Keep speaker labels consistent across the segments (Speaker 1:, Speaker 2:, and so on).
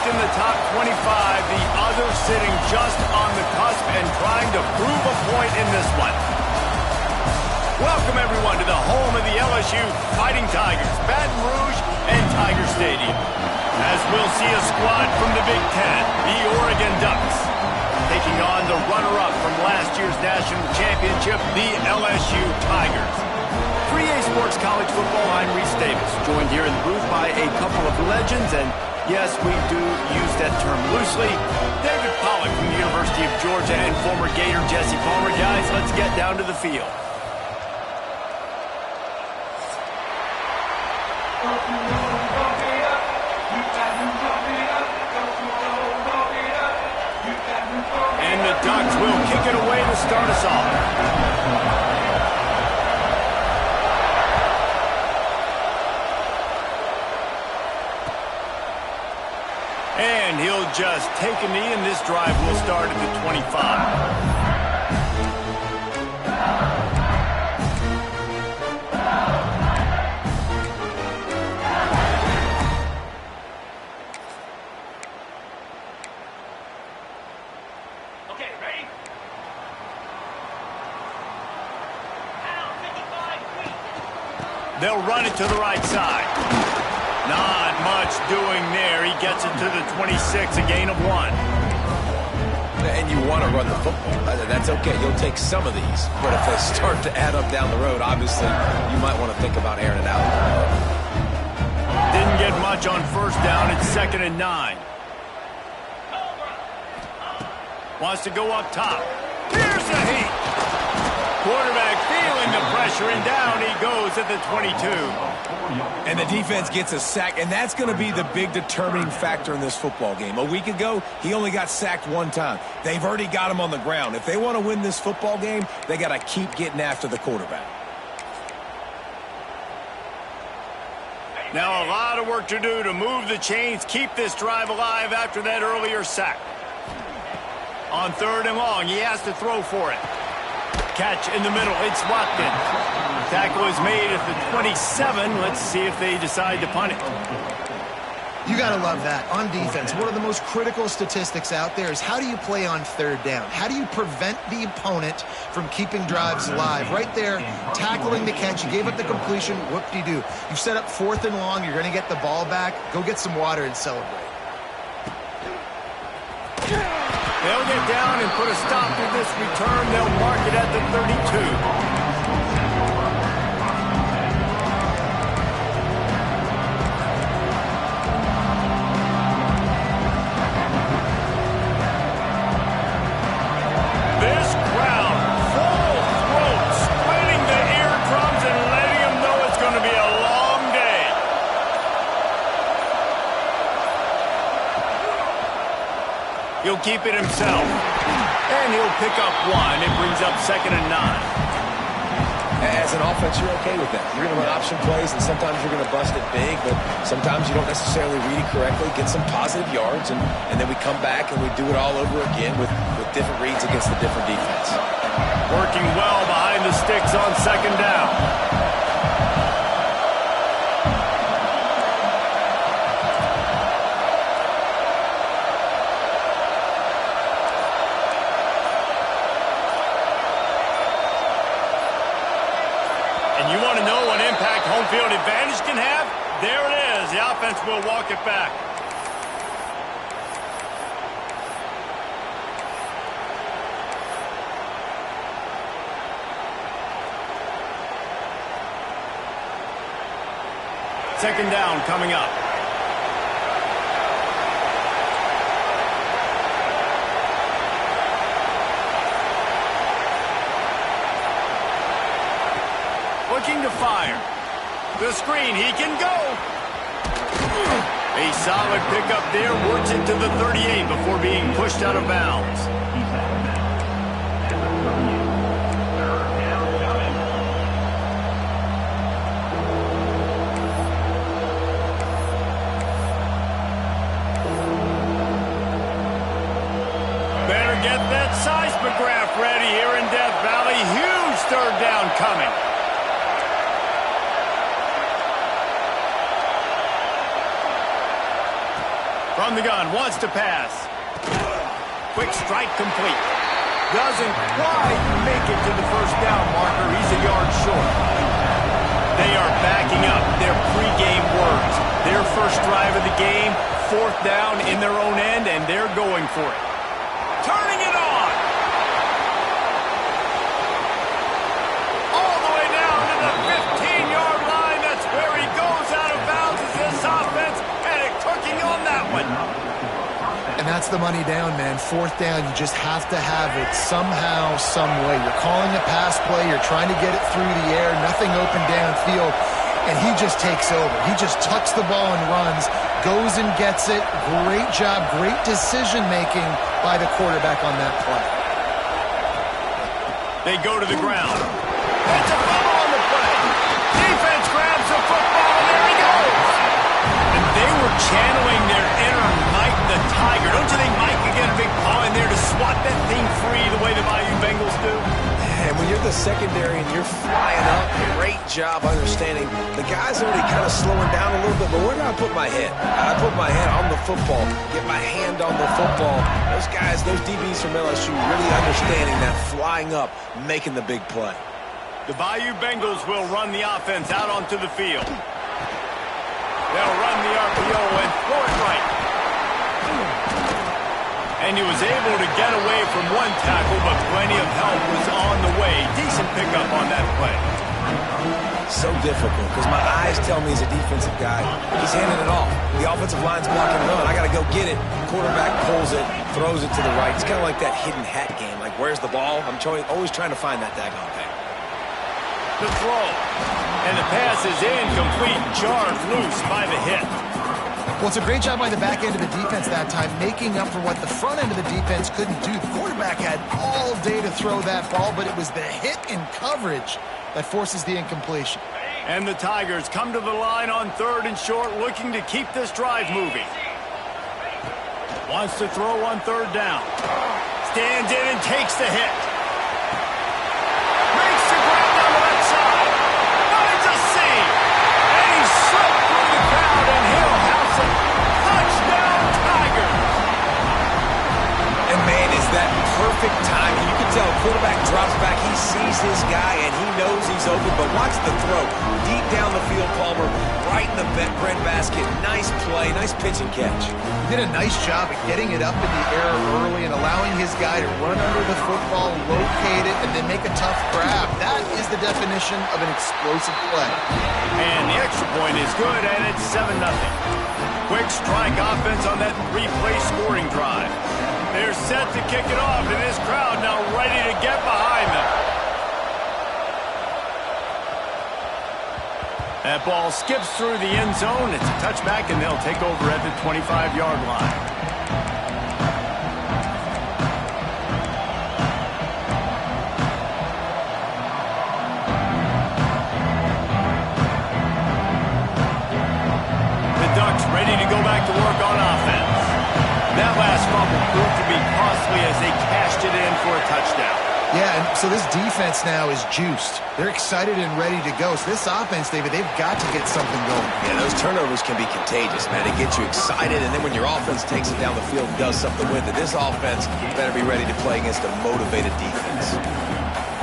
Speaker 1: in the top 25, the other sitting just on the cusp and trying to prove a point in this one. Welcome, everyone, to the home of the LSU Fighting Tigers, Baton Rouge and Tiger Stadium. As we'll see a squad from the Big Ten, the Oregon Ducks, taking on the runner-up from last year's national championship, the LSU Tigers. 3A Sports College Football, I'm Reese Davis, joined here in the booth by a couple of legends, and yes, we do use that term loosely. David Pollack from the University of Georgia and former Gator Jesse Palmer. Guys, let's get down to the field. And the Ducks will kick it away to start us off. And he'll just take a knee, and this drive will start at the 25.
Speaker 2: Okay, ready?
Speaker 1: They'll run it to the right side. Not much doing there. He gets it to the 26, a gain of 1.
Speaker 3: And you want to run the football. That's okay. You'll take some of these. But if they start to add up down the road, obviously, you might want to think about airing it out.
Speaker 1: Didn't get much on first down. It's 2nd and 9. Wants to go up top. Here's the heat. Quarterback feeling the pressure, and down he goes at the 22.
Speaker 3: And the defense gets a sack, and that's going to be the big determining factor in this football game. A week ago, he only got sacked 1 time. They've already got him on the ground. If they want to win this football game, they got to keep getting after the quarterback.
Speaker 1: Now a lot of work to do to move the chains, keep this drive alive after that earlier sack. On 3rd and long, he has to throw for it. Catch in the middle. It's Watkins. Tackle is made at the 27. Let's see if they decide to punt it.
Speaker 4: You got to love that. On defense, one of the most critical statistics out there is how do you play on 3rd down? How do you prevent the opponent from keeping drives alive? Right there, tackling the catch. You gave up the completion. Whoop-de-doo. You set up 4th and long. You're going to get the ball back. Go get some water and celebrate.
Speaker 1: They'll get down and put a stop to this return. They'll mark it at the 32. This crowd, full throat, splitting the eardrums and letting them know it's going to be a long day. He'll keep it himself. And he'll pick up 1. It brings up 2nd and 9.
Speaker 3: As an offense, you're okay with that. You're going to run option plays, and sometimes you're going to bust it big, but sometimes you don't necessarily read it correctly, get some positive yards, and then we come back and we do it all over again with different reads against the different defense.
Speaker 1: Working well behind the sticks on 2nd down. And you want to know what impact home field advantage can have? There it is. The offense will walk it back. Second down coming up. Looking to fire. The screen, he can go. A solid pickup there, works it to the 38 before being pushed out of bounds. Better get that seismograph ready here in Death Valley. Huge 3rd down coming. From the gun, wants to pass. Quick strike complete. Doesn't quite make it to the first down marker. He's a yard short. They are backing up their pregame words. Their first drive of the game, 4th down in their own end, and they're going for it. Turning it on. All the way down to the 15-yard line. That's where he goes out of bounds as this offense had it cooking on that one.
Speaker 4: And that's the money down, man. 4th down, you just have to have it somehow, some way. You're calling a pass play. You're trying to get it through the air. Nothing open downfield. And he just takes over. He just tucks the ball and runs, goes and gets it. Great job, great decision-making by the quarterback on that play.
Speaker 1: They go to the ground. That's a fumble on the play. Defense grabs the football, and there he goes. And they were channeling their inner Mike the Tiger. Don't you think Mike could get a big paw in there to swat that thing free the way the Bayou Bengals do?
Speaker 3: And when you're the secondary and you're flying up, great job understanding. The guy's already kind of slowing down a little bit, but where do I put my head? I put my head on the football, get my hand on the football. Those guys, those DBs from LSU really understanding that flying up, making the big play.
Speaker 1: The Bayou Bengals will run the offense out onto the field. They'll run the RPO and throw it right. And he was able to get away from one tackle, but plenty of help was on the way. Decent pickup on that play.
Speaker 3: So difficult because my eyes tell me as a defensive guy, he's handing it off. The offensive line's blocking run. I got to go get it. Quarterback pulls it, throws it to the right. It's kind of like that hidden hat game. Like, where's the ball? I'm always trying to find that daggone thing.
Speaker 1: The throw. And the pass is incomplete. Jarred loose by the hit.
Speaker 4: Well, it's a great job by the back end of the defense that time, making up for what the front end of the defense couldn't do. The quarterback had all day to throw that ball, but it was the hit in coverage that forces the incompletion.
Speaker 1: And the Tigers come to the line on 3rd and short, looking to keep this drive moving. Wants to throw on 3rd down. Stands in and takes the hit. Makes the grab down the left side. Finds a seam. And he slipped through the crowd, and he'll house it. Touchdown, Tigers.
Speaker 3: And man, is that perfect timing. You can tell quarterback drops back. He sees his guy, and he knows he's open. But watch the throw. Deep down the field, Palmer. Right in the breadbasket. Nice play. Nice pitch and catch.
Speaker 4: He did a nice job of getting it up in the air early and allowing his guy to run under the football, locate it, and then make a tough grab. That is the definition of an explosive play.
Speaker 1: And the extra point is good, and it's 7-0. Quick strike offense on that 3-play scoring drive. They're set to kick it off, and this crowd now ready to get behind them. That ball skips through the end zone. It's a touchback, and they'll take over at the 25-yard line. The Ducks ready to go back to work on offense. That last fumble proved to be costly as they cashed it in for a touchdown.
Speaker 4: Yeah, and so this defense now is juiced. They're excited and ready to go. So this offense, David, they've got to get something going.
Speaker 3: Yeah, those turnovers can be contagious, man. It gets you excited, and then when your offense takes it down the field and does something with it, this offense better be ready to play against a motivated defense.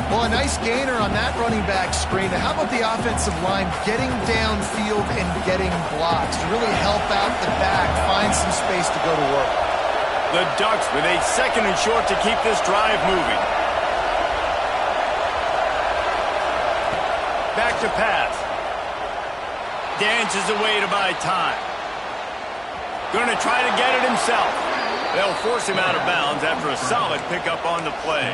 Speaker 4: Well, a nice gainer on that running back screen. Now, how about the offensive line getting downfield and getting blocks to really help out the back, find some space to go to work?
Speaker 1: The Ducks with a 2nd and short to keep this drive moving. Back to pass. Dances away to buy time. Going to try to get it himself. They'll force him out of bounds after a solid pickup on the play.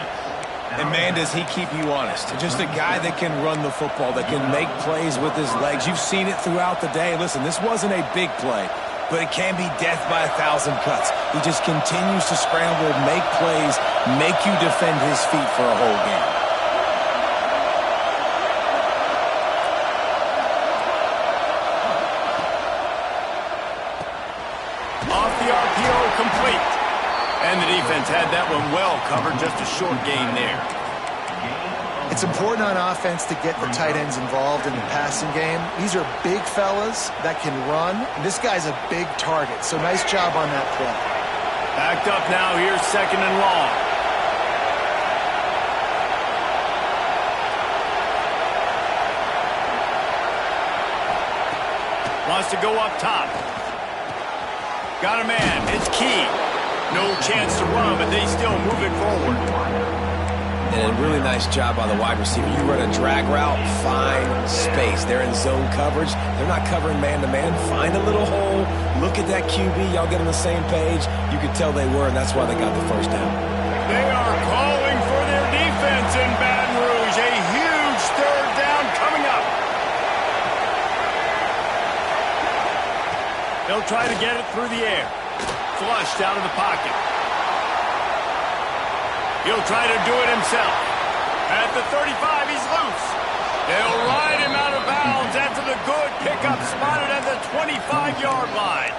Speaker 3: And man, does he keep you honest. Just a guy that can run the football, that can make plays with his legs. You've seen it throughout the day. Listen, this wasn't a big play, but it can be death by 1,000 cuts. He just continues to scramble, make plays, make you defend his feet for a whole game.
Speaker 1: Off the RPO, complete. And the defense had that one well covered, just a short gain there.
Speaker 4: It's important on offense to get the tight ends involved in the passing game. These are big fellas that can run. This guy's a big target, so nice job on that play.
Speaker 1: Backed up now, here's 2nd and long. Wants to go up top. Got a man, it's Key. No chance to run, but they still move it forward.
Speaker 3: And a really nice job by the wide receiver. You run a drag route, find space. They're in zone coverage. They're not covering man-to-man. Find a little hole. Look at that QB. Y'all get on the same page. You could tell they were, and that's why they got the first down.
Speaker 1: They are calling for their defense in Baton Rouge. A huge 3rd down coming up. They'll try to get it through the air. Flushed out of the pocket. He'll try to do it himself. At the 35, he's loose. They'll ride him out of bounds after the good pickup spotted at the 25-yard line.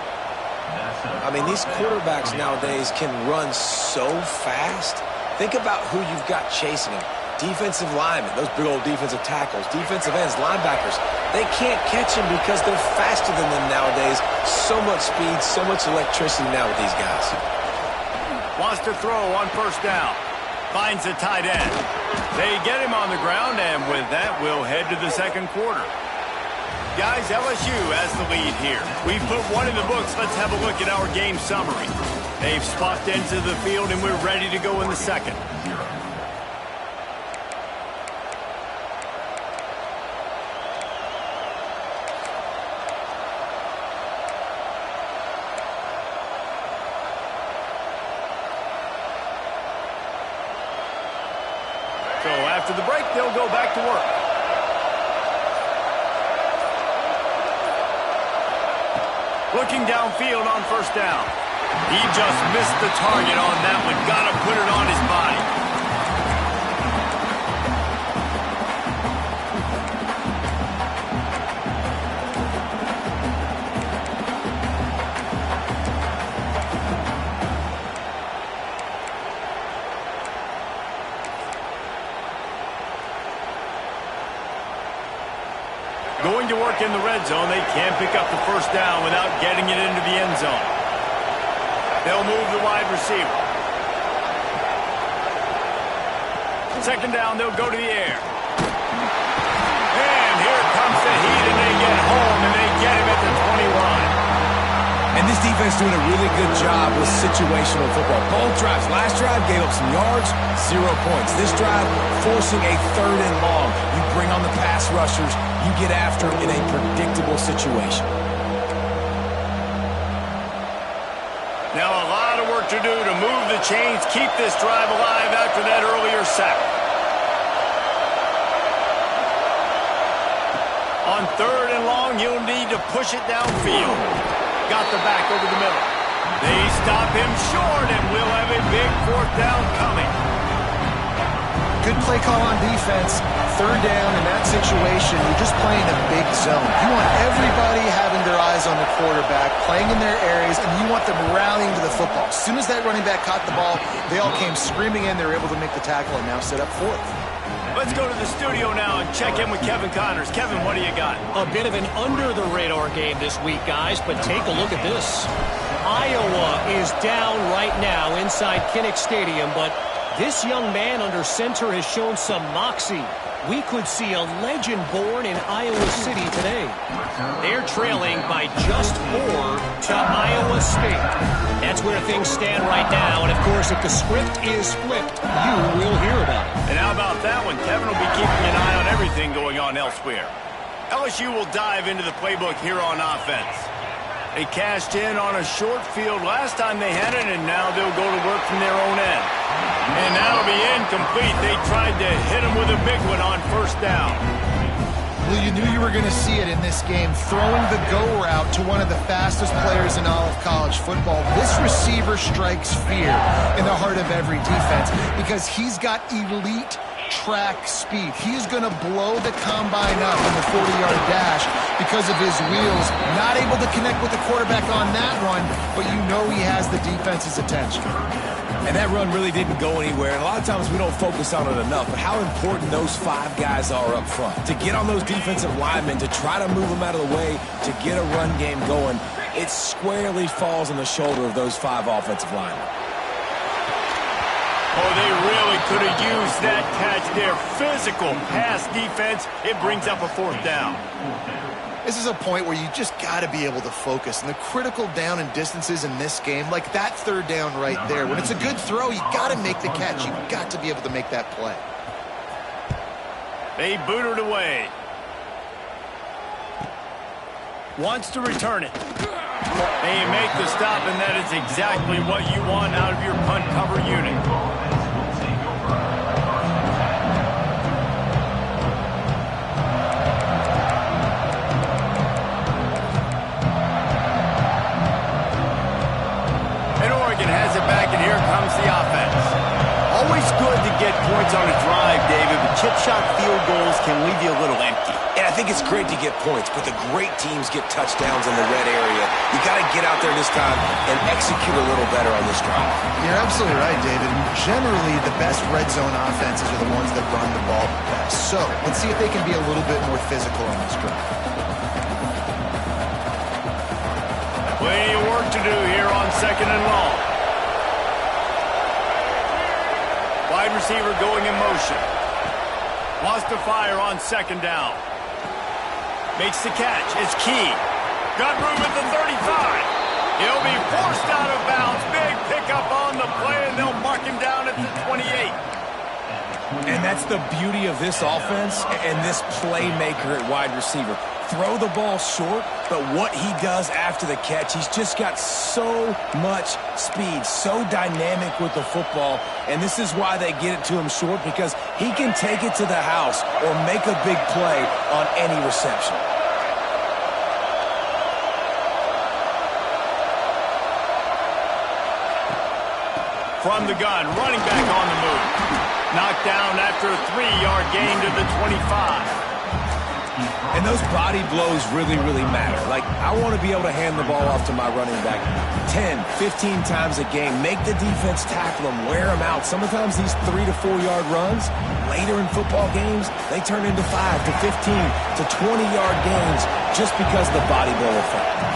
Speaker 3: I mean, these quarterbacks nowadays can run so fast. Think about who you've got chasing them. Defensive linemen, those big old defensive tackles, defensive ends, linebackers. They can't catch him because they're faster than them nowadays. So much speed, so much electricity now with these guys.
Speaker 1: Wants to throw on 1st down. Finds a tight end. They get him on the ground, and with that, we'll head to the 2nd quarter. Guys, LSU has the lead here. We've put one in the books. Let's have a look at our game summary. They've swapped into the field, and we're ready to go in the 2nd. So after the break, they'll go back to work. Looking downfield on 1st down. He just missed the target on that one. Got to put it on his body. Going to work in the red zone. They can't pick up the 1st down without getting it into the end zone. They'll move the wide receiver. 2nd down, they'll go to the air. And here comes the heat, and they get home, and they get him at the 21.
Speaker 3: And this defense doing a really good job with situational football. Both drives. Last drive gave up some yards, 0 points. This drive forcing a 3rd and long. You bring on the pass rushers. You get after in a predictable situation.
Speaker 1: Now a lot of work to do to move the chains, keep this drive alive after that earlier sack. On 3rd and long, you'll need to push it downfield. Got the back over the middle. They stop him short, and we'll have a big 4th down coming.
Speaker 4: Good play call on defense. 3rd down in that situation, you're just playing a big zone. You want everybody having their eyes on the quarterback, playing in their areas, and you want them rallying to the football. As soon as that running back caught the ball, they all came screaming in. They were able to make the tackle and now set up 4th.
Speaker 1: Let's go to the studio now and check in with Kevin Connors. Kevin, what do you got?
Speaker 2: A bit of an under-the-radar game this week, guys, but take a look at this. Iowa is down right now inside Kinnick Stadium, but this young man under center has shown some moxie. We could see a legend born in Iowa City today. They're trailing by just 4 to Iowa State. That's where things stand right now. And, of course, if the script is flipped, you will hear about it.
Speaker 1: And how about that one? Kevin will be keeping an eye on everything going on elsewhere. LSU will dive into the playbook here on offense. They cashed in on a short field last time they had it, and now they'll go to work from their own end. And that'll be incomplete. They tried to hit him with a big one on 1st down.
Speaker 4: Well, you knew you were going to see it in this game, throwing the go route to one of the fastest players in all of college football. This receiver strikes fear in the heart of every defense because he's got elite track speed. He is going to blow the combine up in the 40-yard dash because of his wheels. Not able to connect with the quarterback on that run, but you know he has the defense's attention.
Speaker 3: And that run really didn't go anywhere. And a lot of times we don't focus on it enough, but how important those 5 guys are up front. To get on those defensive linemen, to try to move them out of the way, to get a run game going, it squarely falls on the shoulder of those 5 offensive linemen.
Speaker 1: Oh, they really could have used that catch there. Physical pass defense. It brings up a 4th down.
Speaker 4: This is a point where you just got to be able to focus. And the critical down and distances in this game, like that 3rd down right there, when it's a good throw, you got to make the catch. You got to be able to make that play.
Speaker 1: They boot it away. Wants to return it. They make the stop, and that is exactly what you want out of your punt cover unit. Has it back, and here comes the offense. Always good to get points on a drive, David, but chip shot field goals can leave you a little empty.
Speaker 3: And I think it's great to get points, but the great teams get touchdowns in the red area. You got to get out there this time and execute a little better on this drive.
Speaker 4: You're absolutely right, David. Generally, the best red zone offenses are the ones that run the ball best. So let's see if they can be a little bit more physical on this drive.
Speaker 1: Plenty of work to do here on 2nd and long. Wide receiver going in motion. Wants to fire on 2nd down. Makes the catch. It's Key. Got room at the 35. He'll be forced out of bounds. Big pickup on the play, and they'll mark him down at the 28.
Speaker 3: And that's the beauty of this offense and this playmaker at wide receiver. Throw the ball short, but what he does after the catch, he's just got so much speed, so dynamic with the football, and this is why they get it to him short, because he can take it to the house or make a big play on any reception.
Speaker 1: From the gun, running back on the move. Knocked down after a 3-yard gain to the 25.
Speaker 3: And those body blows really, really matter. Like, I want to be able to hand the ball off to my running back 10, 15 times a game. Make the defense tackle them, wear them out. Sometimes these 3 to 4 yard runs, later in football games, they turn into 5 to 15 to 20-yard gains just because of the body blow effect.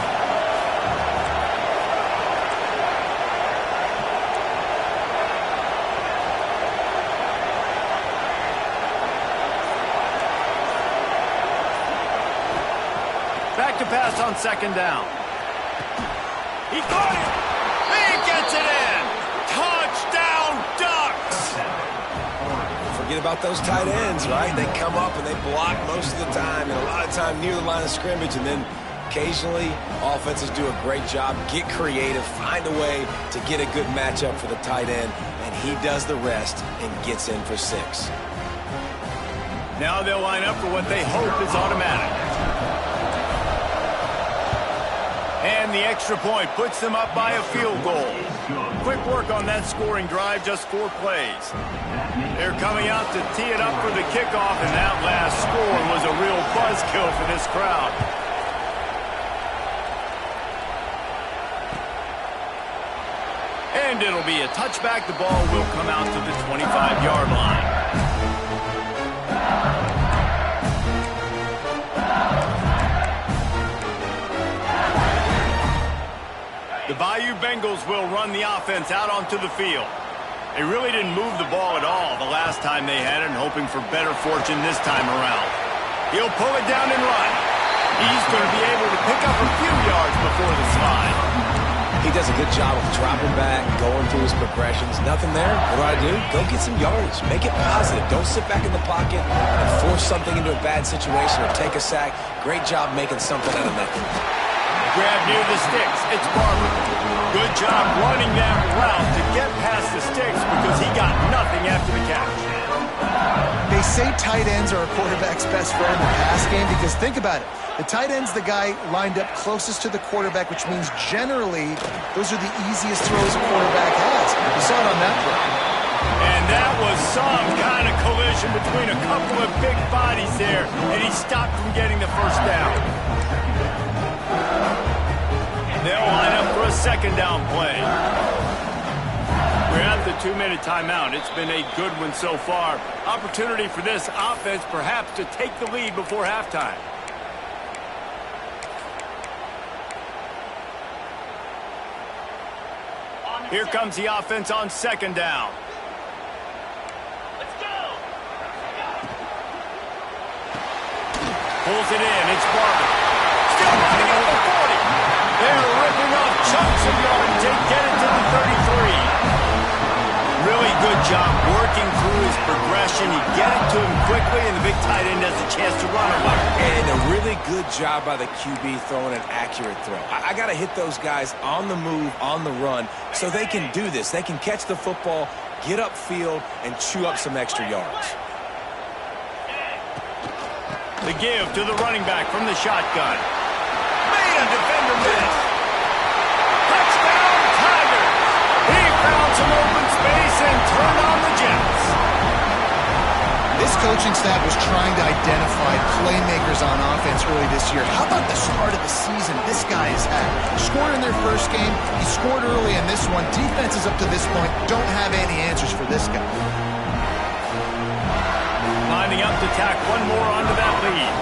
Speaker 1: Back to pass on 2nd down. He caught it. He gets it in. Touchdown, Ducks.
Speaker 3: Forget about those tight ends, right? They come up and they block most of the time, and a lot of time near the line of scrimmage, and then occasionally offenses do a great job, get creative, find a way to get a good matchup for the tight end, and he does the rest and gets in for 6.
Speaker 1: Now they'll line up for what they hope is automatic. And the extra point puts them up by a field goal. Quick work on that scoring drive, just 4 plays. They're coming out to tee it up for the kickoff, and that last score was a real buzzkill for this crowd. And it'll be a touchback. The ball will come out to the 25-yard line. The Bayou Bengals will run the offense out onto the field. They really didn't move the ball at all the last time they had it, and hoping for better fortune this time around. He'll pull it down and run. He's going to be able to pick up a few yards before the slide.
Speaker 3: He does a good job of dropping back, going through his progressions. Nothing there. What do? Go get some yardage. Make it positive. Don't sit back in the pocket and force something into a bad situation or take a sack. Great job making something out of nothing.
Speaker 1: Grab near the sticks. It's Barber. Good job running that route to get past the sticks because he got nothing after the catch.
Speaker 4: They say tight ends are a quarterback's best friend in the pass game because think about it. The tight end's the guy lined up closest to the quarterback, which means generally those are the easiest throws a quarterback has. You saw it on that play.
Speaker 1: And that was some kind of collision between a couple of big bodies there, and he stopped from getting the first down. They'll line up for a 2nd down play. We're at the 2-minute timeout. It's been a good one so far. Opportunity for this offense perhaps to take the lead before halftime. Here comes the offense on second down. Let's go. Pulls it in. It's Barber. Still running at the 40. They're ripping off chunks of yards to get it to the 33. Really good job working through his progression. You get it to him quickly, and the big tight end has a chance to run away.
Speaker 3: And a really good job by the QB throwing an accurate throw. I got to hit those guys on the move, on the run, so they can do this. They can catch the football, get upfield, and chew up some extra yards.
Speaker 1: The give to the running back from the shotgun. Made a defender miss. Touchdown, Tigers. He found some open space and turned on the Jets.
Speaker 4: This coaching staff was trying to identify playmakers on offense early this year. How about the start of the season this guy has had? Scored in their first game. He scored early in this one. Defenses up to this point don't have any answers for this guy.
Speaker 1: Lining up to tack one more onto that lead.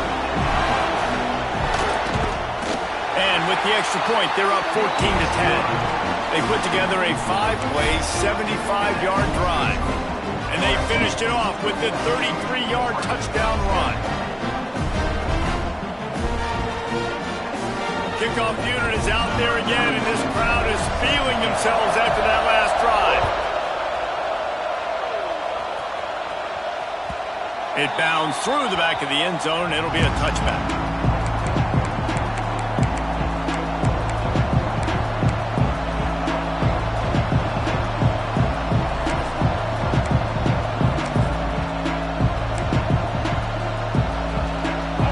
Speaker 1: And with the extra point, they're up 14-10. They put together a 5-play, 75-yard drive. And they finished it off with the 33-yard touchdown run. Kickoff unit is out there again, and this crowd is feeling themselves after that last drive. It bounds through the back of the end zone, and it'll be a touchback.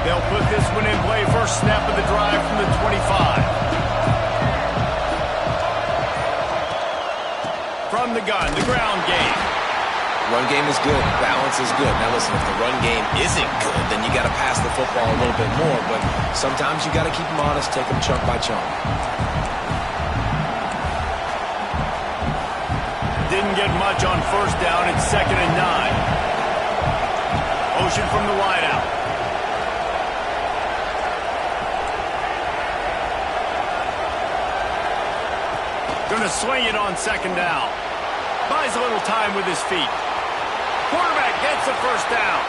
Speaker 1: They'll put this one in play. First snap of the drive from the 25. From the gun, the ground game.
Speaker 3: Run game is good. Balance is good. Now, listen, if the run game isn't good, then you got to pass the football a little bit more. But sometimes you got to keep them honest, take them chunk by chunk.
Speaker 1: Didn't get much on first down. It's 2nd and 9. Ocean from the wideout. Going to swing it on 2nd down. Buys a little time with his feet. Quarterback gets the first down.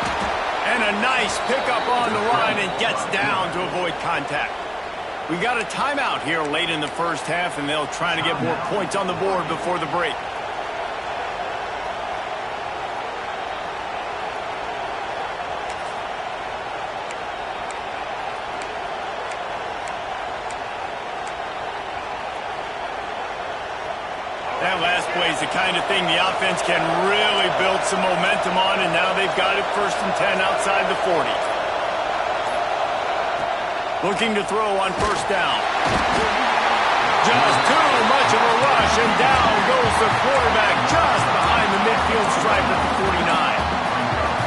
Speaker 1: And a nice pickup on the line and gets down to avoid contact. We got a timeout here late in the first half, and they'll try to get more points on the board before the break. That last play is the kind of thing the offense can really build some momentum on, and now they've got it 1st and 10 outside the 40. Looking to throw on first down. Just too much of a rush, and down goes the quarterback just behind the midfield stripe at the 49.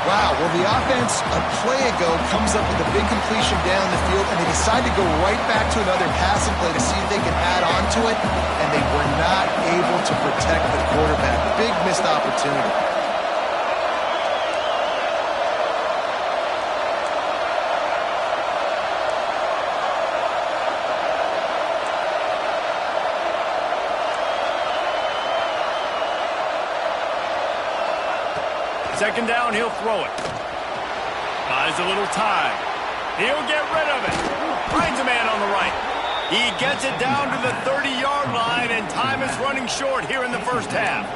Speaker 4: Wow, well, the offense a play ago comes up with a big completion down the field, and they decide to go right back to another passing play to see if they can add on to it, and they were not able to protect the quarterback. Big missed opportunity.
Speaker 1: Second down, he'll throw it. Buys a little time. He'll get rid of it. Finds a man on the right. He gets it down to the 30-yard line, and time is running short here in the first half.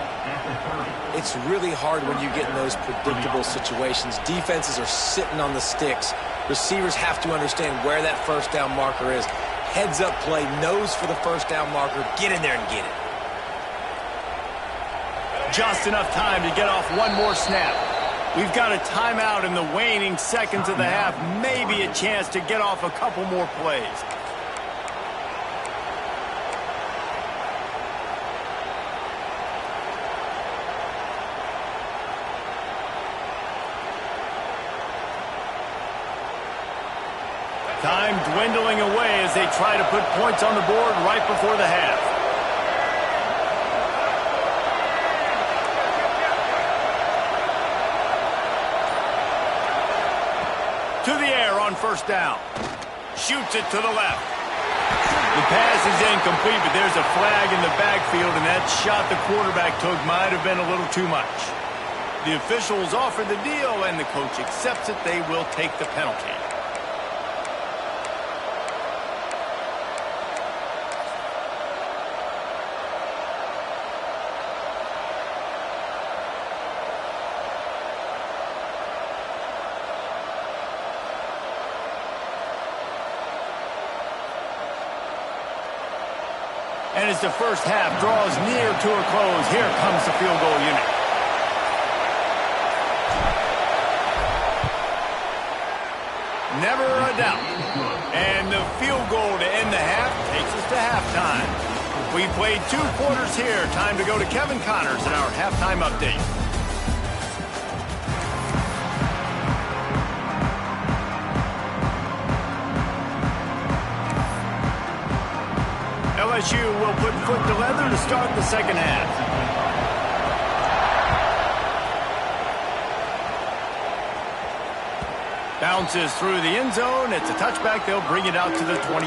Speaker 3: It's really hard when you get in those predictable situations. Defenses are sitting on the sticks. Receivers have to understand where that first down marker is. Heads up play, nose for the first down marker. Get in there and get it.
Speaker 1: Just enough time to get off one more snap. We've got a timeout in the waning seconds of the half. Maybe a chance to get off a couple more plays. Time dwindling away as they try to put points on the board right before the half. To the air on first down. Shoots it to the left. The pass is incomplete, but there's a flag in the backfield, and that shot the quarterback took might have been a little too much. The officials offer the deal, and the coach accepts it. They will take the penalty. And as the first half draws near to a close, here comes the field goal unit. Never a doubt. And the field goal to end the half takes us to halftime. We played 2 quarters here. Time to go to Kevin Connors in our halftime update. LSU will put foot to leather to start the second half. Bounces through the end zone. It's a touchback. They'll bring it out to the 25.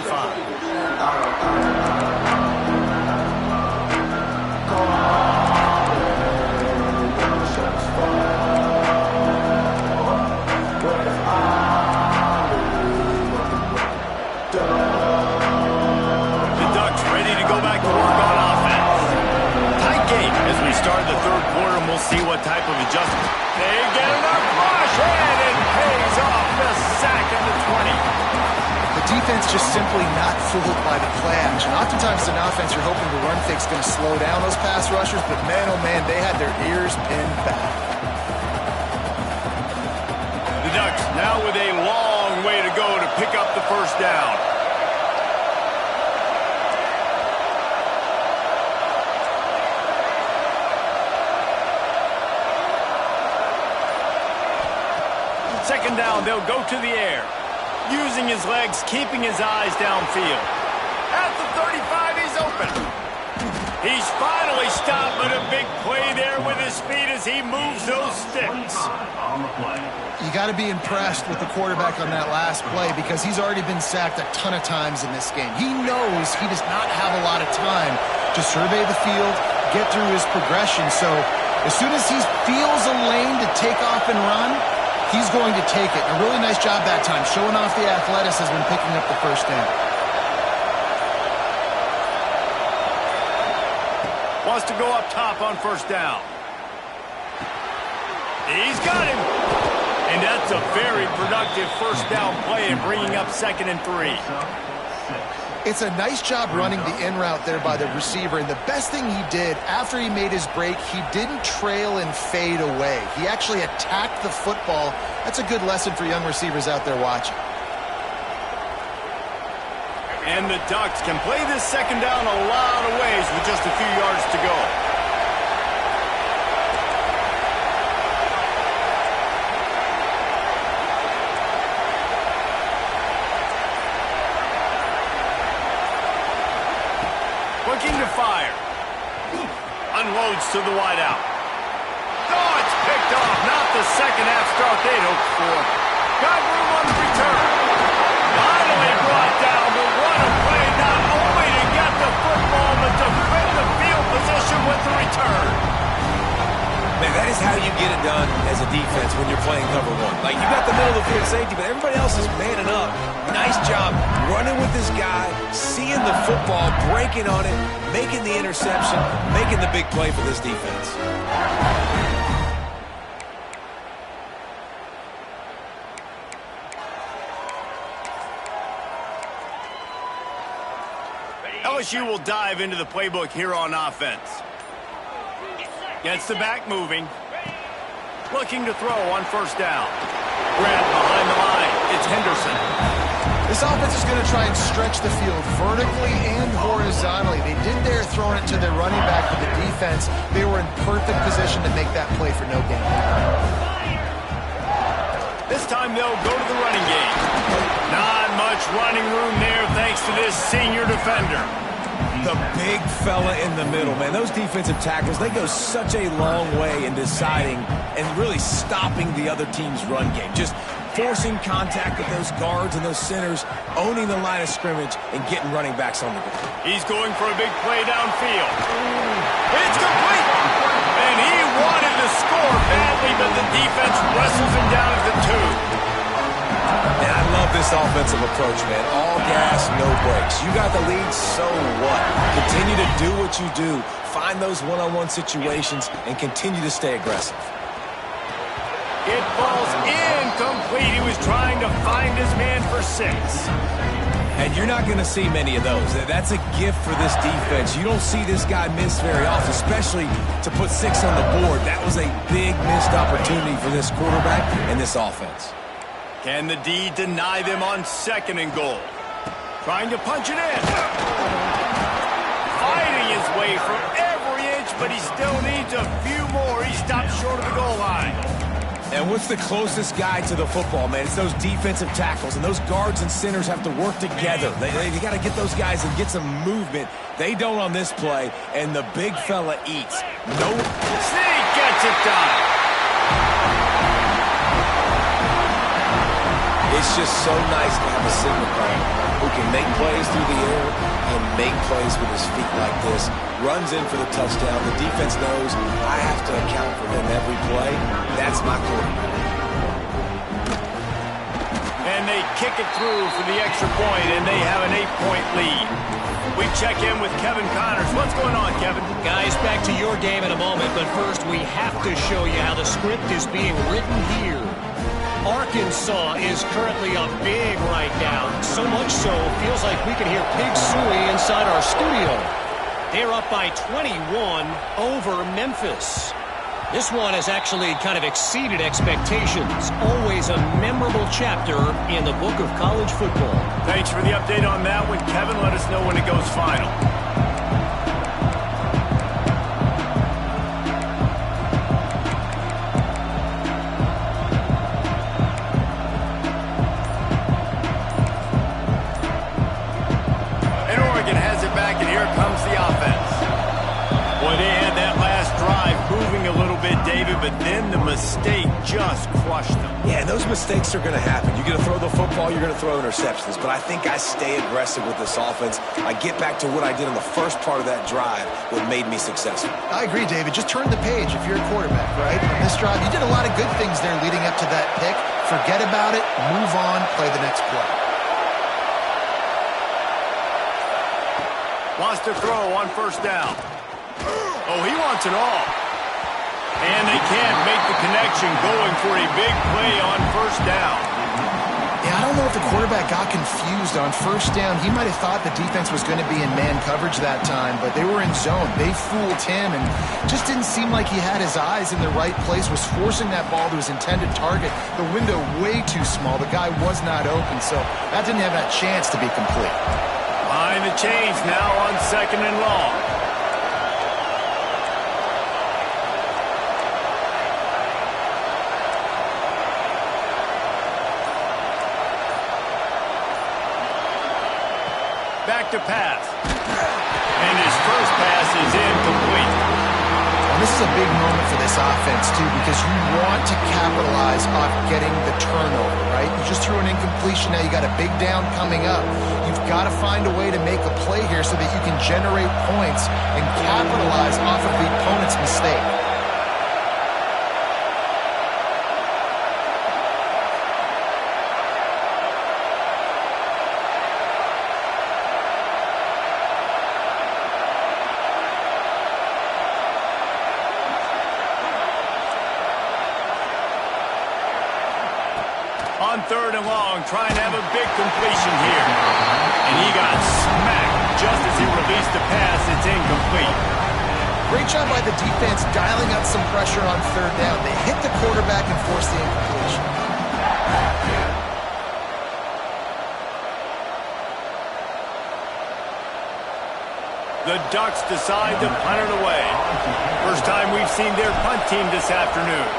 Speaker 1: Start the third quarter, and we'll see what type of adjustment. They get enough rush, and it pays off the sack at the 20.
Speaker 4: The defense just simply not fooled by the play action. Oftentimes, as an offense, you're hoping the run fake's going to slow down those pass rushers, but man, oh man, they had their ears pinned back.
Speaker 1: The Ducks now with a long way to go to pick up the first down. Second down, they'll go to the air. Using his legs, keeping his eyes downfield. At the 35, he's open. He's finally stopped, but a big play there with his speed as he moves those sticks.
Speaker 4: You got to be impressed with the quarterback on that last play because he's already been sacked a ton of times in this game. He knows he does not have a lot of time to survey the field, get through his progression. So as soon as he feels a lane to take off and run, he's going to take it. A really nice job that time, showing off the athleticism and picking up the first down.
Speaker 1: Wants to go up top on first down. He's got him. And that's a very productive first down play and bringing up 2nd and 3.
Speaker 4: It's a nice job running the in route there by the receiver, and the best thing he did after he made his break, he didn't trail and fade away. He actually attacked the football. That's a good lesson for young receivers out there watching.
Speaker 1: And the Ducks can play this second down a lot of ways with just a few yards to go. Looking to fire. Unloads to the wideout. Oh, it's picked off. Not the second half start they'd hoped for. Got room on the return. Finally brought down, but what a play. Not only to get the football, but to win the field position with the return.
Speaker 3: Man, that is how you get it done as a defense when you're playing cover 1. Like, you got the middle of the field safety, but everybody else is manning up. Nice job running with this guy, seeing the football, breaking on it, making the interception, making the big play for this defense.
Speaker 1: LSU will dive into the playbook here on offense. Gets the back moving. Looking to throw on first down. Grab behind the line. It's Henderson.
Speaker 4: This offense is going to try and stretch the field vertically and horizontally. They did there throwing it to their running back for the defense. They were in perfect position to make that play for no gain.
Speaker 1: This time they'll go to the running game. Not much running room there thanks to this senior defender.
Speaker 3: The big fella in the middle, man. Those defensive tackles, they go such a long way in deciding and really stopping the other team's run game. Just forcing contact with those guards and those centers, owning the line of scrimmage, and getting running backs on the ground.
Speaker 1: He's going for a big play downfield. It's complete! And he wanted to score badly, but the defense wrestles him down at the 2.
Speaker 3: And I love this offensive approach, man. All gas, no brakes. You got the lead, so what? Continue to do what you do. Find those one-on-one situations and continue to stay aggressive.
Speaker 1: It falls incomplete. He was trying to find his man for 6.
Speaker 3: And you're not going to see many of those. That's a gift for this defense. You don't see this guy miss very often, especially to put 6 on the board. That was a big missed opportunity for this quarterback and this offense.
Speaker 1: Can the D deny them on 2nd and goal? Trying to punch it in. Fighting his way from every inch, but he still needs a few more. He stopped short of the goal line.
Speaker 3: And what's the closest guy to the football, man? It's those defensive tackles, and those guards and centers have to work together. They got to get those guys and get some movement. They don't on this play, and the big fella eats. No.
Speaker 1: Snake gets it done.
Speaker 3: It's just so nice to have a signal player who can make plays through the air and make plays with his feet like this. Runs in for the touchdown. The defense knows I have to account for them every play. That's my quarterback.
Speaker 1: And they kick it through for the extra point, and they have an 8-point lead. We check in with Kevin Connors. What's going on, Kevin?
Speaker 2: Guys, back to your game in a moment, but first we have to show you how the script is being written here. Arkansas is currently up big right now. So much so, feels like we can hear Pig Sooie inside our studio. They're up by 21 over Memphis. This one has actually kind of exceeded expectations. Always a memorable chapter in the book of college football.
Speaker 1: Thanks for the update on that one, Kevin. Let us know when it goes final. And here comes the offense. Boy, they had that last drive moving a little bit, David, but then the mistake just crushed them.
Speaker 3: Yeah, and those mistakes are going to happen. You're going to throw the football, you're going to throw interceptions. But I think I stay aggressive with this offense. I get back to what I did on the first part of that drive, what made me successful.
Speaker 4: I agree, David. Just turn the page if you're a quarterback, right? On this drive, you did a lot of good things there leading up to that pick. Forget about it, move on, play the next play.
Speaker 1: Wants to throw on 1st down. Oh, he wants it all. And they can't make the connection, going for a big play on 1st down.
Speaker 4: Yeah, I don't know if the quarterback got confused on 1st down. He might have thought the defense was going to be in man coverage that time, but they were in zone. They fooled him and just didn't seem like he had his eyes in the right place, was forcing that ball to his intended target. The window way too small. The guy was not open, so that didn't have that chance to be complete.
Speaker 1: Behind the chains now on 2nd and long. Back to pass. And his first pass is incomplete.
Speaker 4: And this is a big moment for this offense, too, because you want to capitalize off getting the turnover, right? You just threw an incompletion. Now you got a big down coming up. You've got to find a way to make a play here so that you can generate points and capitalize off of the opponent's mistake.
Speaker 1: On 3rd and long, trying to have a big completion here. And he got smacked just as he released the pass. It's incomplete.
Speaker 4: Great job by the defense dialing up some pressure on 3rd down. They hit the quarterback and forced the incompletion.
Speaker 1: The Ducks decide to punt it away. First time we've seen their punt team this afternoon.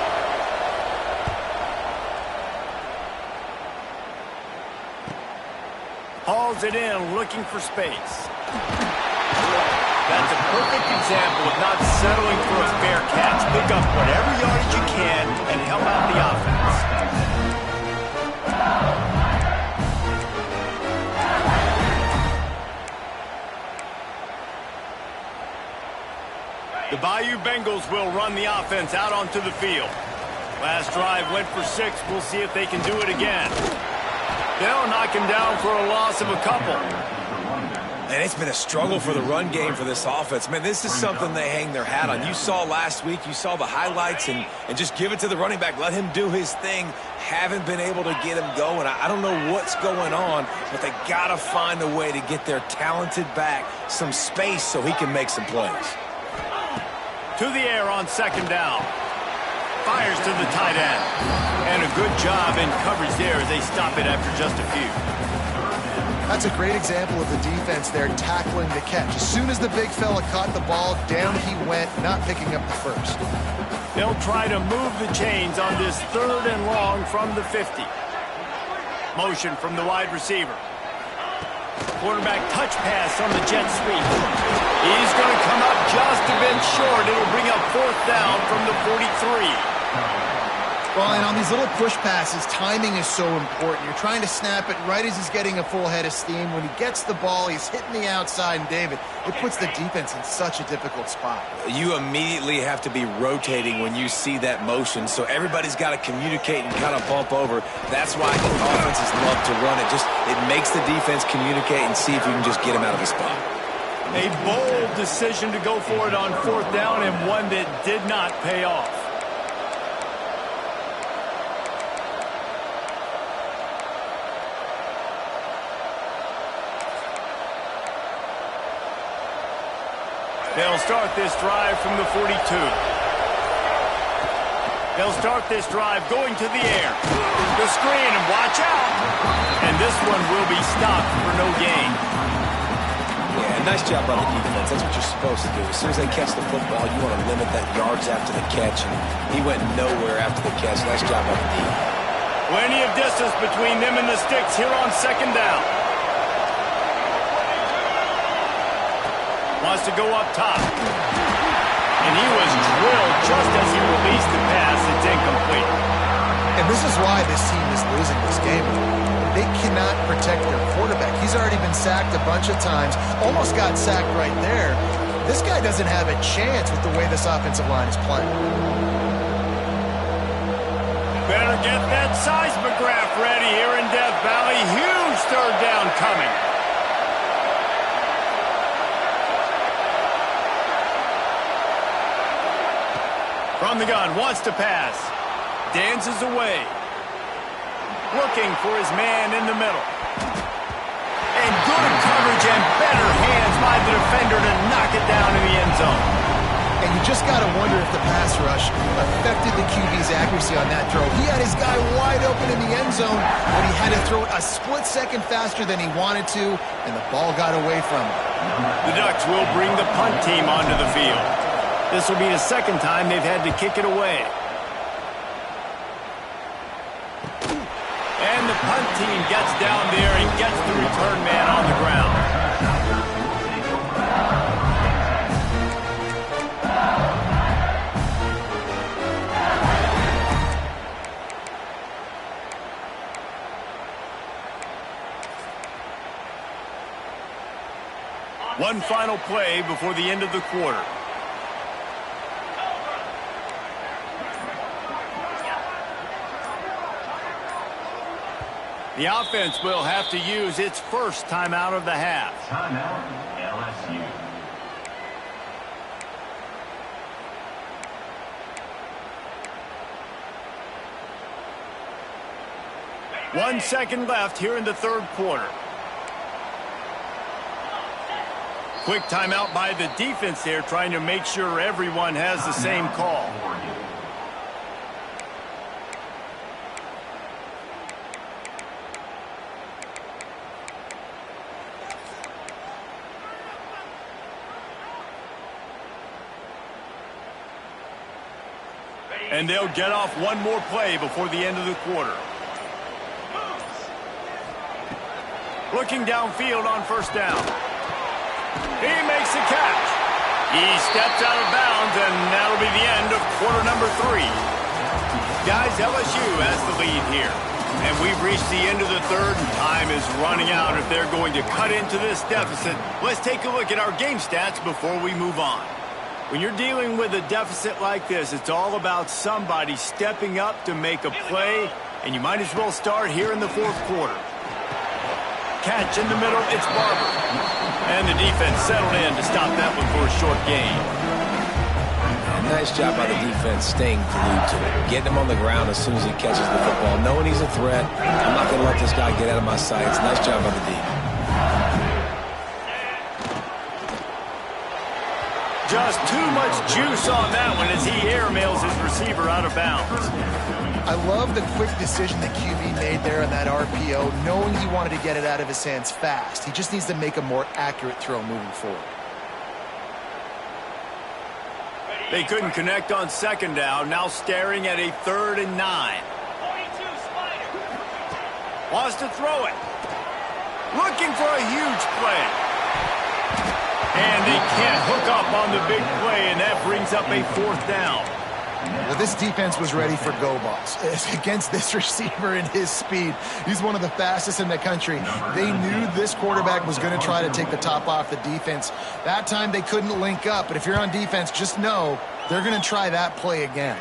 Speaker 1: Hauls it in, looking for space. That's a perfect example of not settling for a fair catch. Pick up whatever yardage you can and help out the offense. Bengals will run the offense out onto the field. Last drive went for 6. We'll see if they can do it again. They'll knock him down for a loss of a couple.
Speaker 3: And it's been a struggle for the run game for this offense. Man, this is something they hang their hat on. You saw last week, you saw the highlights, and just give it to the running back. Let him do his thing. Haven't been able to get him going. I don't know what's going on, but they got to find a way to get their talented back some space so he can make some plays.
Speaker 1: To the air on second down. Fires to the tight end. And a good job in coverage there as they stop it after just a few.
Speaker 4: That's a great example of the defense there tackling the catch. As soon as the big fella caught the ball, down he went, not picking up the first.
Speaker 1: They'll try to move the chains on this 3rd and long from the 50. Motion from the wide receiver. Quarterback touch pass on the jet sweep. He's going to come up just a bit short. It'll bring up 4th down from the 43.
Speaker 4: Well, and on these little push passes, timing is so important. You're trying to snap it right as he's getting a full head of steam. When he gets the ball, he's hitting the outside, and David, it puts the defense in such a difficult spot.
Speaker 3: You immediately have to be rotating when you see that motion, so everybody's got to communicate and kind of bump over. That's why the offenses love to run it. It makes the defense communicate and see if you can just get him out of the spot.
Speaker 1: A bold decision to go for it on 4th down, and one that did not pay off. They'll start this drive from the 42. They'll start this drive going to the air. The screen, and watch out. And this one will be stopped for no gain.
Speaker 3: Yeah, nice job by the defense. That's what you're supposed to do. As soon as they catch the football, you want to limit that yards after the catch. And he went nowhere after the catch. Nice job by the defense.
Speaker 1: Plenty of distance between them and the sticks here on 2nd down. Wants to go up top. And he was drilled just as he released the pass. It's incomplete.
Speaker 4: And this is why this team is losing this game. They cannot protect their quarterback. He's already been sacked a bunch of times. Almost got sacked right there. This guy doesn't have a chance with the way this offensive line is playing.
Speaker 1: Better get that seismograph ready here in Death Valley. Huge 3rd down coming. From the gun, wants to pass. Dances away. Looking for his man in the middle. And good coverage and better hands by the defender to knock it down in the end zone.
Speaker 4: And you just got to wonder if the pass rush affected the QB's accuracy on that throw. He had his guy wide open in the end zone, but he had to throw it a split second faster than he wanted to, and the ball got away from him.
Speaker 1: The Ducks will bring the punt team onto the field. This will be the 2nd time they've had to kick it away. And the punt team gets down there and gets the return man on the ground. One final play before the end of the quarter. The offense will have to use its first timeout of the half.
Speaker 5: Timeout, LSU.
Speaker 1: One second left here in the 3rd quarter. Quick timeout by the defense there, trying to make sure everyone has the same call. And they'll get off one more play before the end of the quarter. Looking downfield on 1st down. He makes the catch. He steps out of bounds, and that'll be the end of quarter number 3. Guys, LSU has the lead here. And we've reached the end of the 3rd, and time is running out if they're going to cut into this deficit. Let's take a look at our game stats before we move on. When you're dealing with a deficit like this, it's all about somebody stepping up to make a play, and you might as well start here in the fourth quarter. Catch in the middle, it's Barber. And the defense settled in to stop that one for a short gain.
Speaker 3: Nice job by the defense staying glued to it. Getting him on the ground as soon as he catches the football. Knowing he's a threat, I'm not going to let this guy get out of my sights. Nice job by the D.
Speaker 1: Just too much juice on that one as he airmails his receiver out of bounds.
Speaker 4: I love the quick decision that QB made there on that RPO, knowing he wanted to get it out of his hands fast. He just needs to make a more accurate throw moving forward.
Speaker 1: They couldn't connect on second down, now staring at a 3rd and 9. Wants to throw it. Looking for a huge play. And they can't hook up on the big play, and that brings up a 4th down.
Speaker 4: Well, this defense was ready for go balls. Against this receiver and his speed, he's one of the fastest in the country. They knew this quarterback was going to try to take the top off the defense. That time they couldn't link up, but if you're on defense, just know they're going to try that play again.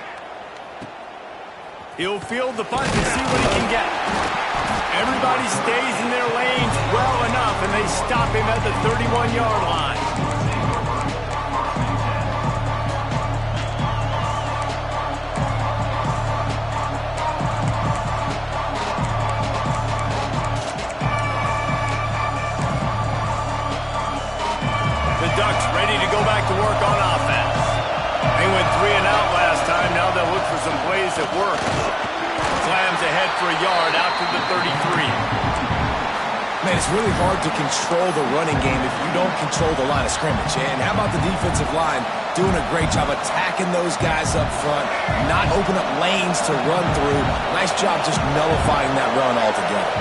Speaker 1: He'll field the punt to see what he can get. Everybody stays in their lanes well enough, and they stop him at the 31-yard line. The Ducks ready to go back to work on offense. They went 3 and out last time. Now they'll look for some plays that work. Slams ahead for a yard out to the 33.
Speaker 3: Man, it's really hard to control the running game if you don't control the line of scrimmage. And how about the defensive line doing a great job attacking those guys up front, not open up lanes to run through. Nice job just nullifying that run altogether.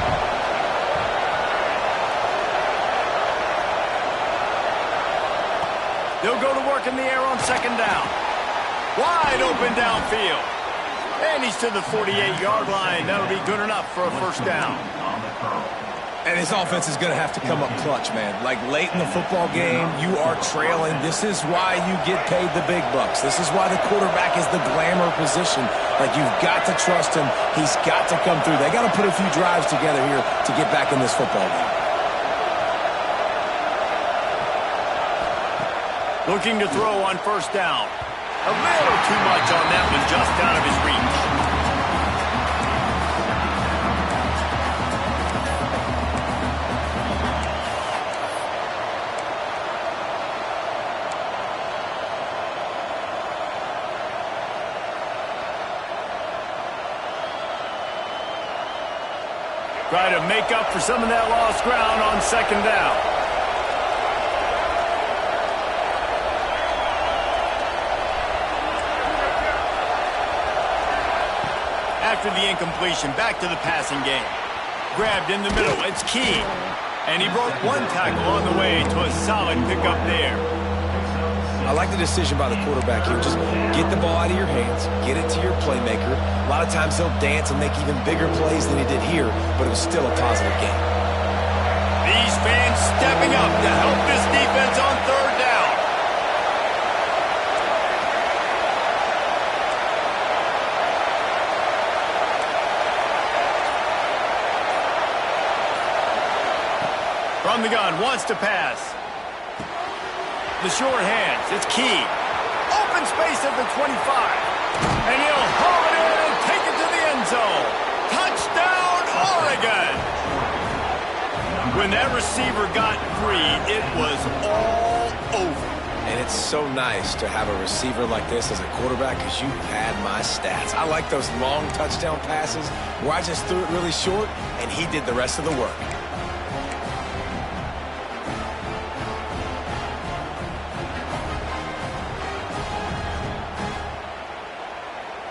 Speaker 1: They'll go to work in the air on second down. Wide open downfield. And he's to the 48-yard line. That'll be good enough for a first down.
Speaker 3: And his offense is going to have to come up clutch, man. Like late in the football game, you are trailing. This is why you get paid the big bucks. This is why the quarterback is the glamour position. Like, you've got to trust him. He's got to come through. They got to put a few drives together here to get back in this football game.
Speaker 1: Looking to throw on first down. A little too much on that one, just out of his reach. Try to make up for some of that lost ground on second down. After the incompletion, back to the passing game. Grabbed in the middle, it's Key. And he broke one tackle on the way to a solid pickup there.
Speaker 3: I like the decision by the quarterback here. Just get the ball out of your hands, get it to your playmaker. A lot of times he'll dance and make even bigger plays than he did here, but it was still a positive game.
Speaker 1: These fans stepping up to help this defense on third down. From the gun, wants to pass. The short hands, it's Key. Open space at the 25. And he'll haul it in and take it to the end zone. Touchdown, Oregon! When that receiver got free, it was all over.
Speaker 3: And it's so nice to have a receiver like this as a quarterback because you had my stats. I like those long touchdown passes where I just threw it really short and he did the rest of the work.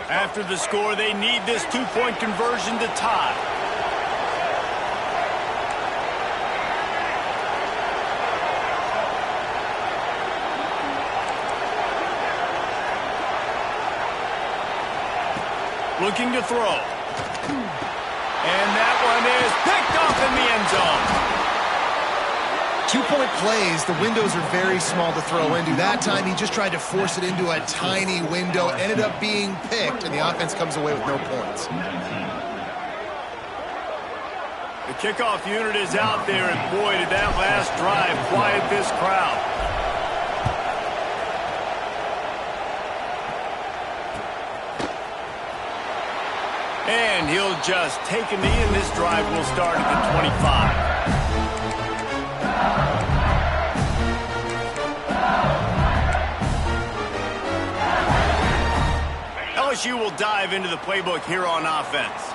Speaker 1: After the score, they need this two-point conversion to tie. Looking to throw. And that one is picked off in the end zone.
Speaker 4: 2-point plays, the windows are very small to throw into. That time, he just tried to force it into a tiny window, ended up being picked, and the offense comes away with no points.
Speaker 1: The kickoff unit is out there, and boy, did that last drive quiet this crowd. And he'll just take a knee, and this drive will start at the 25. LSU will dive into the playbook here on offense.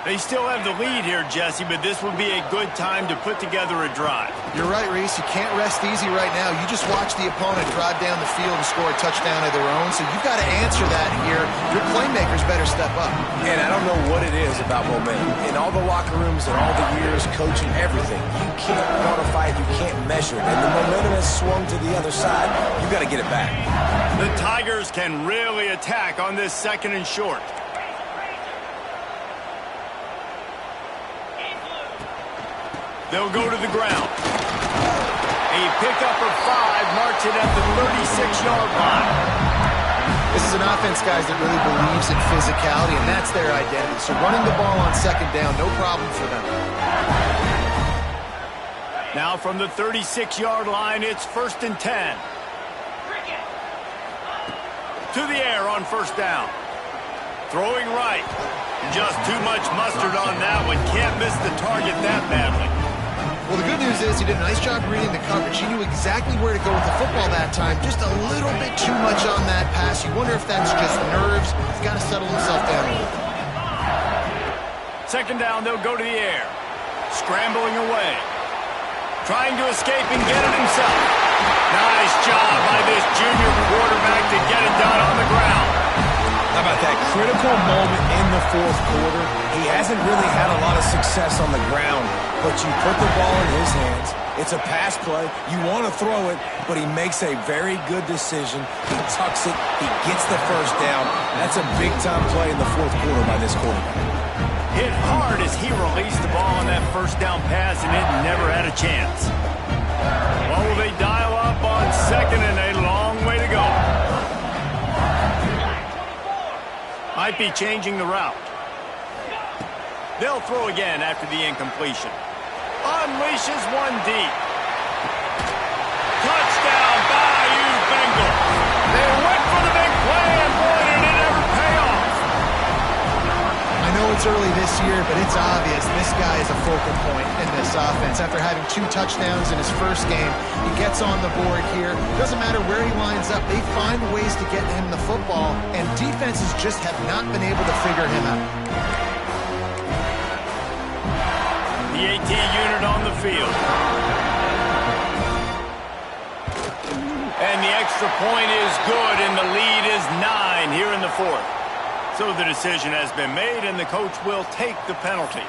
Speaker 1: They still have the lead here, Jesse, but this would be a good time to put together a drive.
Speaker 4: You're right, Reese. You can't rest easy right now. You just watch the opponent drive down the field and score a touchdown of their own, so you've got to answer that here. Your playmakers better step up.
Speaker 3: And I don't know what it is about momentum. In all the locker rooms and all the years, coaching, everything, you can't quantify it, you can't measure it. And the momentum has swung to the other side. You've got to get it back.
Speaker 1: The Tigers can really attack on this 2nd and short. They'll go to the ground. A pickup of 5 marks it at the 36-yard line.
Speaker 4: This is an offense, guys, that really believes in physicality, and that's their identity. So running the ball on 2nd down, no problem for them.
Speaker 1: Now from the 36-yard line, it's 1st and 10. To the air on 1st down. Throwing right. Just too much mustard on that one. Can't miss the target that badly.
Speaker 4: Well, the good news is he did a nice job reading the coverage. He knew exactly where to go with the football that time. Just a little bit too much on that pass. You wonder if that's just nerves. He's got to settle himself down a little bit.
Speaker 1: 2nd down, they'll go to the air. Scrambling away. Trying to escape and get it himself. Nice job by this junior quarterback to get it done on the ground.
Speaker 3: How about that critical moment in the 4th quarter? He hasn't really had a lot of success on the ground, but you put the ball in his hands. It's a pass play. You want to throw it, but he makes a very good decision. He tucks it. He gets the 1st down. That's a big-time play in the 4th quarter by this quarterback.
Speaker 1: Hit hard as he released the ball on that 1st down pass, and it never had a chance. Well, will they dial up on 2nd and a long way to go? Might be changing the route. They'll throw again after the incompletion. Unleashes one deep. Touchdown, Bayou Bengals. They went for the big play, and boy, did it ever pay off.
Speaker 4: I know it's early this year, but it's obvious this guy is a focal point in this offense. After having 2 touchdowns in his 1st game, he gets on the board here. Doesn't matter where he lines up, they find ways to get him the football, and defenses just have not been able to figure him out.
Speaker 1: The AT unit on the field. And the extra point is good, and the lead is 9 here in the 4th. So the decision has been made, and the coach will take the penalty.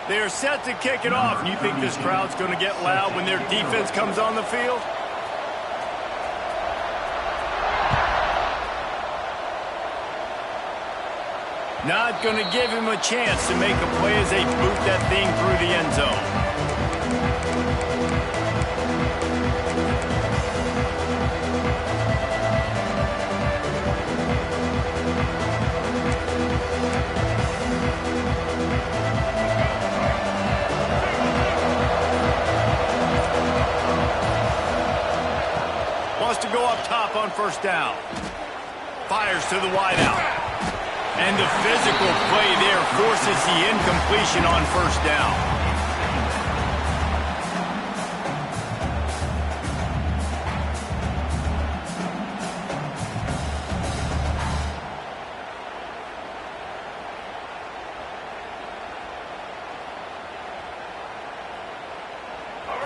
Speaker 1: They are set to kick it off. And you think this crowd's going to get loud when their defense comes on the field? Not going to give him a chance to make a play as they boot that thing through the end zone. Wants to go up top on 1st down. Fires to the wideout. And the physical play there forces the incompletion on 1st down.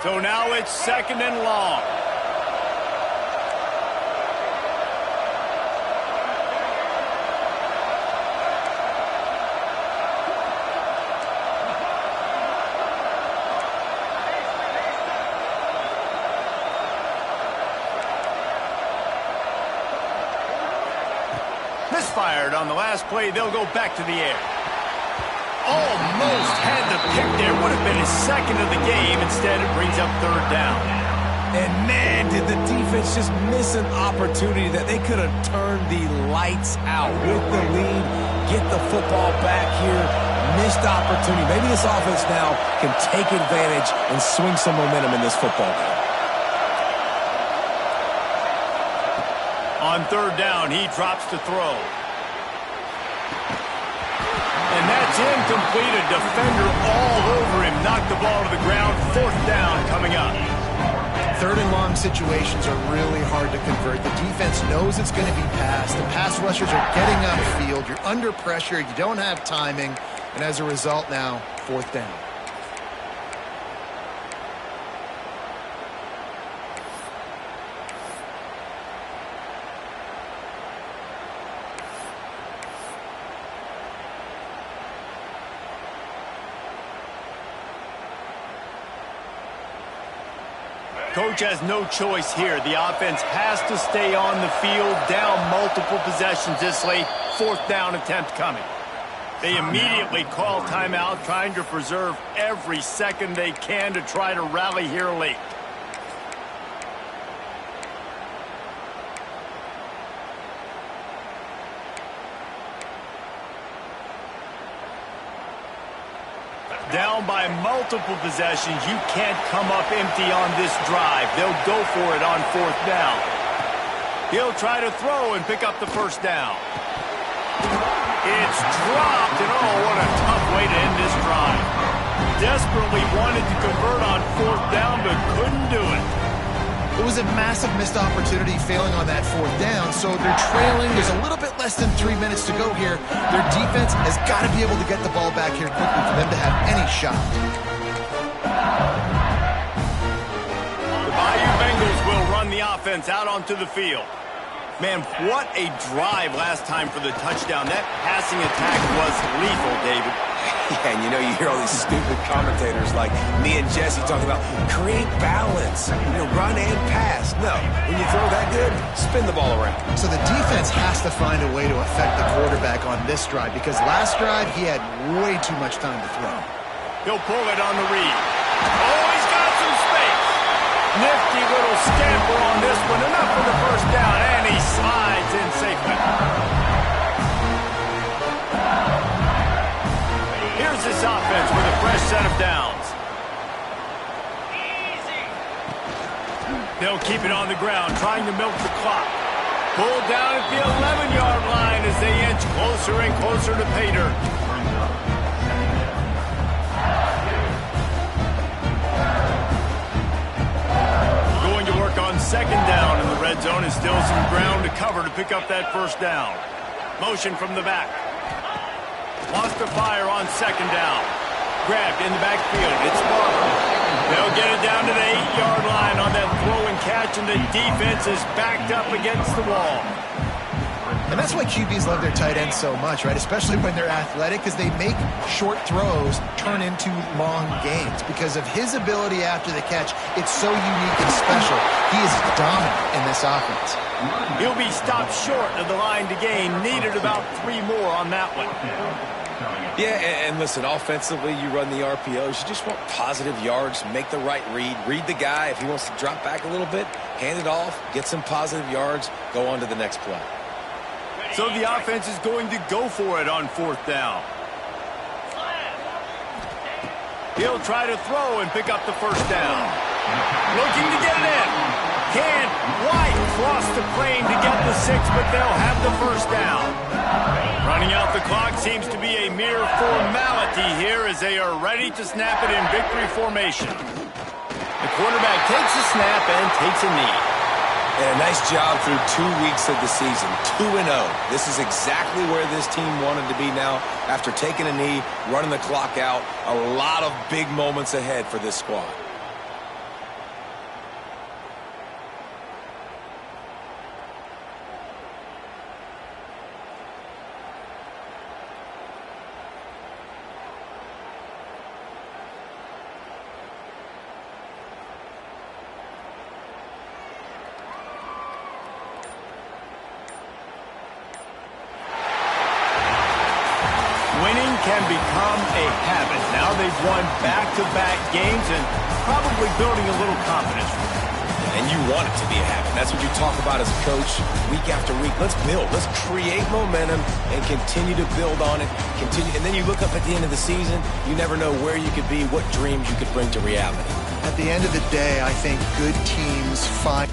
Speaker 1: So now it's 2nd and long. Misfired on the last play. They'll go back to the air. Almost had the pick there. Would have been his second of the game. Instead, it brings up third down.
Speaker 3: And man, did the defense just miss an opportunity that they could have turned the lights out with the lead, get the football back here. Missed opportunity. Maybe this offense now can take advantage and swing some momentum in this football game.
Speaker 1: On third down, he drops to throw. And that's incomplete. A defender all over him. Knocked the ball to the ground. Fourth down coming up.
Speaker 4: Third and long situations are really hard to convert. The defense knows it's going to be passed. The pass rushers are getting upfield. You're under pressure. You don't have timing. And as a result now, fourth down.
Speaker 1: Coach has no choice here. The offense has to stay on the field, down multiple possessions this late. Fourth down attempt coming. They immediately call timeout, trying to preserve every second they can to try to rally here late. Down by multiple possessions. You can't come up empty on this drive. They'll go for it on fourth down. He'll try to throw and pick up the first down. It's dropped, and oh, what a tough way to end this drive. Desperately wanted to convert on fourth down, but couldn't do it.
Speaker 4: It was a massive missed opportunity failing on that fourth down, so they're trailing. There's a little bit less than 3 minutes to go here. Their defense has got to be able to get the ball back here quickly for them to have any shot.
Speaker 1: The Bayou Bengals will run the offense out onto the field. Man, what a drive last time for the touchdown. That passing attack was lethal, David.
Speaker 3: Yeah, and you know, you hear all these stupid commentators like me and Jesse talking about create balance, run and pass. No, when you throw that good, spin the ball around.
Speaker 4: So the defense has to find a way to affect the quarterback on this drive because last drive he had way too much time to throw.
Speaker 1: He'll pull it on the read. Oh, he's got some space. Nifty little scamper on this one. Enough for the first down, and he slides in safely. Here's this offense with a fresh set of downs. They'll keep it on the ground, trying to milk the clock. Pulled down at the 11-yard line as they inch closer and closer to pay dirt. Going to work on second down in the red zone, and still some ground to cover to pick up that first down. Motion from the back. Wants to fire on second down. Grabbed in the backfield. It's Barber. They'll get it down to the 8-yard line on that throw and catch, and the defense is backed up against the wall.
Speaker 4: And that's why QBs love their tight ends so much, right? Especially when they're athletic, because they make short throws turn into long gains. Because of his ability after the catch, it's so unique and special. He is dominant in this offense.
Speaker 1: He'll be stopped short of the line to gain. Needed about 3 more on that one.
Speaker 3: Yeah, and listen, offensively, you run the RPOs. You just want positive yards, make the right read the guy. If he wants to drop back a little bit, hand it off, get some positive yards, go on to the next play.
Speaker 1: So the offense is going to go for it on fourth down. He'll try to throw and pick up the first down. Looking to get it in. Can't quite cross the plane to get the 6, but they'll have the first down. Running out the clock seems to be a mere formality here as they are ready to snap it in victory formation. The quarterback takes a snap and takes a knee.
Speaker 3: And a nice job through 2 weeks of the season, 2-0. This is exactly where this team wanted to be now after taking a knee, running the clock out. A lot of big moments ahead for this squad.
Speaker 1: Winning can become a habit. Now they've won back-to-back games and probably building a little confidence from it.
Speaker 3: And you want it to be a habit. That's what you talk about as a coach week after week. Let's build. Let's create momentum and continue to build on it. And then you look up at the end of the season, you never know where you could be, what dreams you could bring to reality.
Speaker 4: At the end of the day, I think good teams find...